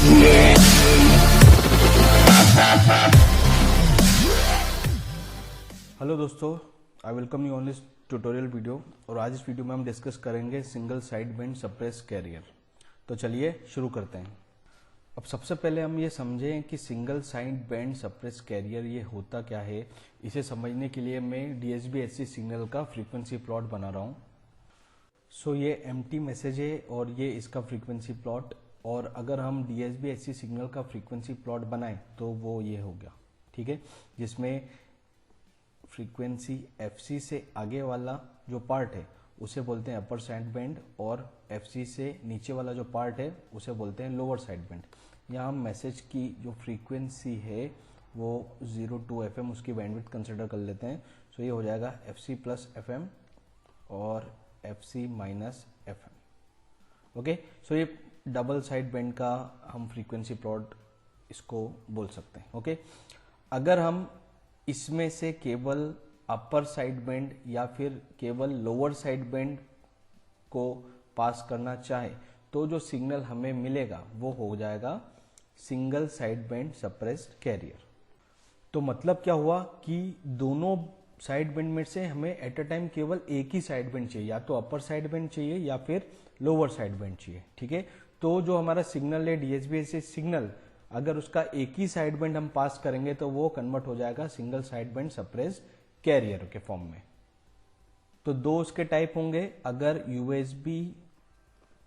Hello दोस्तों, I welcome you on this tutorial video. और आज इस वीडियो में हम डिस्कस करेंगे single side band suppress carrier. तो चलिए शुरू करते हैं। अब सबसे पहले हम ये समझें कि single side band suppress carrier ये होता क्या है। इसे समझने के लिए मैं DSB-SC सिग्नल का फ्रीक्वेंसी प्लॉट बना रहा हूँ। सो ये एम्प्टी मैसेज है और ये इसका फ्रीक्वेंसी प्लॉट। और अगर हम DSB-SC सिग्नल का फ्रीक्वेंसी प्लॉट बनाएं तो वो ये हो गया, ठीक है, जिसमें फ्रीक्वेंसी FC से आगे वाला जो पार्ट है उसे बोलते हैं अपर साइड बैंड और FC से नीचे वाला जो पार्ट है उसे बोलते हैं लोअर साइड बैंड। यहाँ हम मैसेज की जो फ्रीक्वेंसी है वो 0 to FM उसकी बैंडविड्थ कंसिडर कर लेते हैं। सो ये हो जाएगा FC प्लस FM और FC माइनस FM। ओके, सो ये डबल साइड बैंड का हम फ्रीक्वेंसी प्लॉट इसको बोल सकते हैं। ओके, अगर हम इसमें से केवल अपर साइड बैंड या फिर केवल लोअर साइड बैंड को पास करना चाहे तो जो सिग्नल हमें मिलेगा वो हो जाएगा single side band suppressed career. तो मतलब क्या हुआ कि दोनों साइड बैंड में से हमें एट अ टाइम केवल एक ही साइड बैंड चाहिए, या तो अपर साइड बैंड चाहिए या फिर लोअर साइड बैंड चाहिए, ठीक है। तो जो हमारा सिग्नल है DSB-SC सिग्नल, अगर उसका एक ही साइड बैंड हम पास करेंगे तो वो कन्वर्ट हो जाएगा single side band suppressed career के फॉर्म में। तो दो उसके टाइप होंगे। अगर USB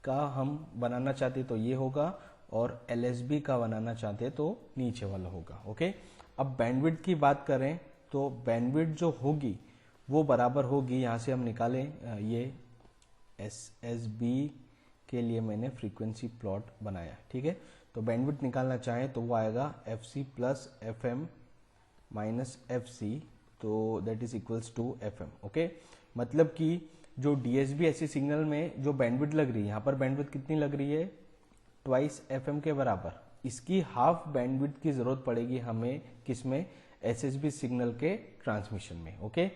का हम बनाना चाहते तो ये होगा और LSB का बनाना चाहते तो नीचे वाला होगा। ओके, अब बैंडविड्थ की बात करें तो बैंडविड्थ जो होगी वो बराबर होगी, यहां से हम निकालें ये SSB के लिए मैंने फ्रीक्वेंसी प्लॉट बनाया, ठीक है। तो बैंडविड्थ निकालना चाहें तो वो आएगा FC plus FM minus FC, तो that is equals to FM। Okay, मतलब कि जो DSB-SC सिग्नल में जो बैंडविड्थ लग रही है, यहाँ पर बैंडविड्थ कितनी लग रही है, ट्वाइस FM के बराबर। इसकी हाफ बैंडविड्थ की जरूरत पड़ेगी हमें किसमें, SSB सिग्नल के ट्रांसमिशन में। ओके,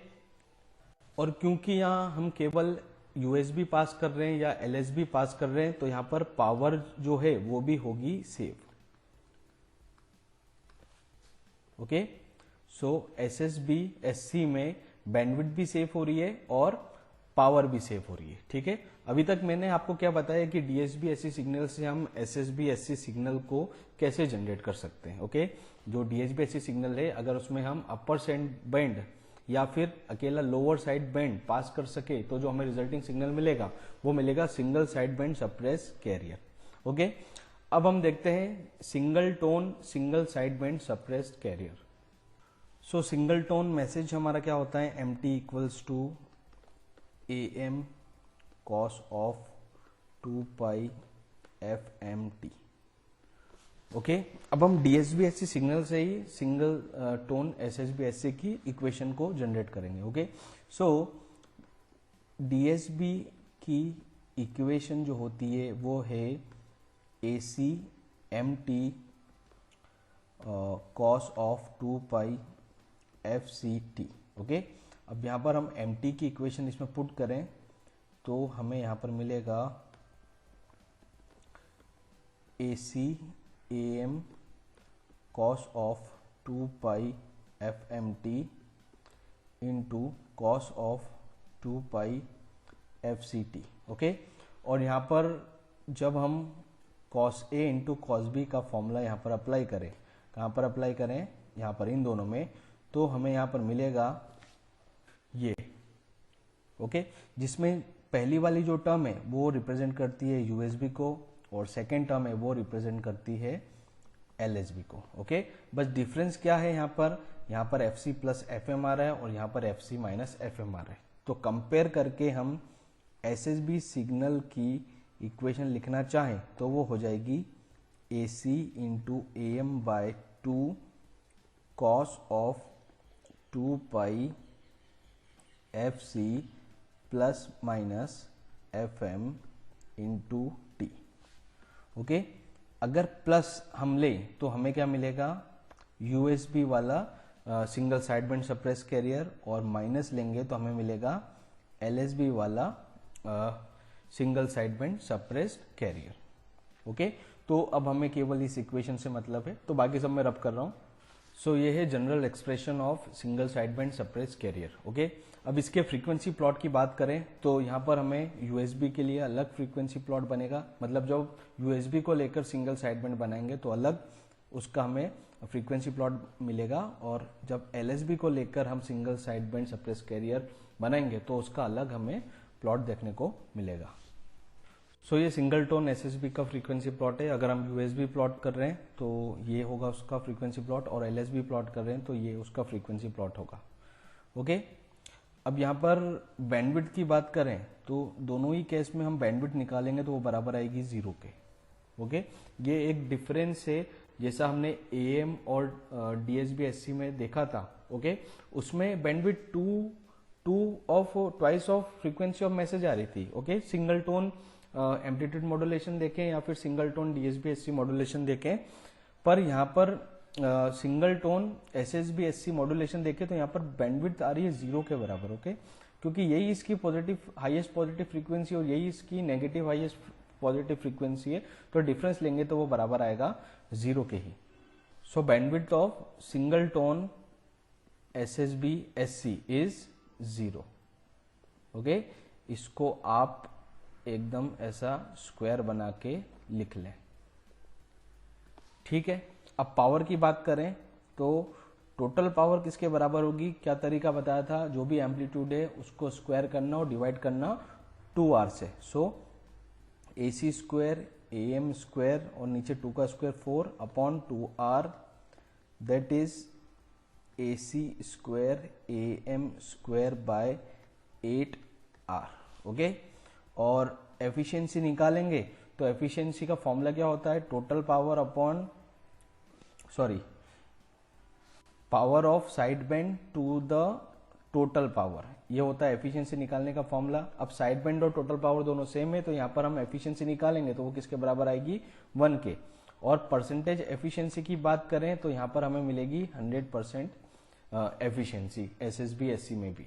और क्योंकि यहाँ हम केवल USB पास कर रहे हैं या LSB पास कर रहे हैं तो यहां पर पावर जो है वो भी होगी सेव। ओके, सो SSB-SC में बैंडविड्थ भी सेव हो रही है और पावर भी सेव हो रही है, ठीक है। अभी तक मैंने आपको क्या बताया कि DSB-SC सिग्नल से हम SSB-SC सिग्नल को कैसे जनरेट कर सकते हैं। ओके, जो DSB-SC सिग्नल है अगर उसमें हम अपर साइड बैंड या फिर अकेला लोअर साइड बैंड पास कर सके तो जो हमें रिजल्टिंग सिग्नल मिलेगा वो मिलेगा single side band suppress carrier. Okay, अब हम देखते हैं single tone single side band suppressed carrier. So single tone message हमारा क्या होता है, MT equals to AM cos of 2 pi FMT। Okay, अब हम DSB-SC सिग्नल से ही सिंगल टोन SSB-SC की इक्वेशन को जनरेट करेंगे। ओके, सो DSB की इक्वेशन जो होती है वो है AC MT cos of 2 pi FCT। Okay, अब यहाँ पर हम MT की इक्वेशन इसमें पुट करें तो हमें यहाँ पर मिलेगा AC AM cos of 2 pi FMT into cos of 2 pi FCT। Okay, और यहाँ पर जब हम cos A into cos B का फॉर्मूला यहाँ पर अप्लाई करें, कहाँ पर अप्लाई करें, यहाँ पर इन दोनों में, तो हमें यहाँ पर मिलेगा ये। ओके, जिसमें पहली वाली जो टर्म है वो रिप्रेजेंट करती है USB को और सेकेंड टर्म है वो रिप्रेजेंट करती है LSB को। ओके, बस डिफरेंस क्या है, यहाँ पर FC प्लस FM आ रहा है और यहाँ पर FC माइनस FM आ रहा है। तो कंपेयर करके हम SSB सिग्नल की इक्वेशन लिखना चाहें तो वो हो जाएगी AC into AM by 2 cos of 2 pi FC plus minus FM into T। Okay, अगर प्लस हम लें तो हमें क्या मिलेगा, USB वाला single side band suppress carrier, और माइनस लेंगे तो हमें मिलेगा LSB वाला single side band suppressed carrier. Okay, तो अब हमें केवल इस इक्वेशन से मतलब है, तो बाकी सब मैं रब कर रहा हूँ। सो ये है general expression of single side band suppressed carrier. Okay, अब इसके फ्रीक्वेंसी प्लॉट की बात करें तो यहाँ पर हमें यूएसबी के लिए अलग फ्रीक्वेंसी प्लॉट बनेगा, मतलब जब यूएसबी को लेकर सिंगल साइड बैंड बनाएंगे तो अलग उसका हमें फ्रीक्वेंसी प्लॉट मिलेगा, और जब एलएसबी को लेकर हम single side band suppressed career बनाएंगे तो उसका अलग हमें प्लॉट देखने को मिलेगा। सो ये सिंगल टोन एसएसबी का फ्रीक्वेंसी प्लॉट है। अगर हम यूएसबी प्लॉट कर रहे हैं तो ये होगा उसका फ्रीक्वेंसी प्लॉट, और एलएसबी प्लॉट कर रहे हैं तो ये उसका फ्रीक्वेंसी प्लॉट होगा। ओके, अब यहाँ पर बैंडविड्थ की बात करें तो दोनों ही केस में हम बैंडविड्थ निकालेंगे तो वो बराबर आएगी 0 के। ओके, ये एक डिफरेंस है जैसा हमने एएम और डीएसबी एससी में देखा था। ओके, उसमें bandwidth twice of frequency of message आ रही थी। Okay, single tone amplitude modulation देखें या फिर single tone DSB SC modulation देखें, पर यहाँ पर single tone SSB SC modulation देखें तो यहाँ पर बैंडविड्थ आ रही है 0 के बराबर। ओके, क्योंकि यही इसकी हाईएस्ट पॉजिटिव फ्रीक्वेंसी और यही इसकी नेगेटिव हाईएस्ट पॉजिटिव फ्रीक्वेंसी है, तो डिफरेंस लेंगे तो वो बराबर आएगा 0 के ही। So bandwidth of single tone SSB SC is 0। Okay, इसको आप एकदम ऐसा स्क्वायर बना के लिख लें। ठीक है, अब पावर की बात करें तो टोटल पावर किसके बराबर होगी, क्या तरीका बताया था, जो भी एम्पलीट्यूड है उसको स्क्वायर करना और डिवाइड करना 2r से। So AC square AM square और नीचे 2 का square 4 upon 2r, that is AC square AM square by 8r। Okay, और एफिशिएंसी निकालेंगे तो एफिशिएंसी का फॉर्मूला क्या होता है, total power upon power of side band to the total power, ये होता है एफिशिएंसी निकालने का फॉर्मूला। अब साइड बैंड और टोटल पावर दोनों सेम है तो यहाँ पर हम एफिशिएंसी निकालेंगे तो वो किसके बराबर आएगी, 1 के। और परसेंटेज एफिशिएंसी की बात करें तो यहाँ पर हमें मिलेगी 100% एफिशिएंसी एसएसबी एससी में भी।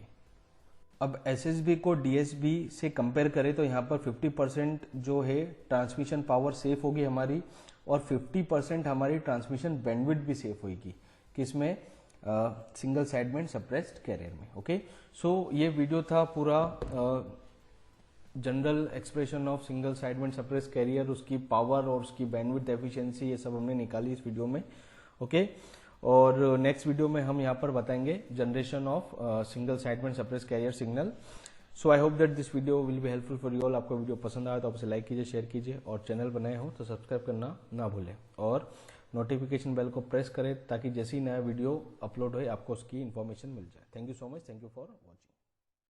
अब एसएसबी को डीएसबी से कंपेयर करें तो यहाँ पर 50% जो है ट्रांसमिशन पावर सेफ होगी हमारी, और 50% हमारी ट्रांसमिशन बैंडविड्थ भी सेफ होगी, किसमें, single side band suppressed career में। ओके, सो ये वीडियो था पूरा general expression of single side band suppressed career, उसकी पावर और उसकी बैंडविड्थ एफिशिएंसी, ये सब हमने निकाली इस वीडियो में। ओके, और नेक्स्ट वीडियो में हम यहाँ पर बताएंगे generation of single side band suppressed carrier signal. So I hope that this video will be helpful for you all. आपको वीडियो पसंद आया तो आप इसे लाइक कीजिए, शेयर कीजिए, और चैनल बनाए हो तो सब्सक्राइब करना ना भूलें, और नोटिफिकेशन बेल को प्रेस करें ताकि जैसे ही नया वीडियो अपलोड हो आपको उसकी इन्फॉर्मेशन मिल जाए। Thank you so much, thank you for watching.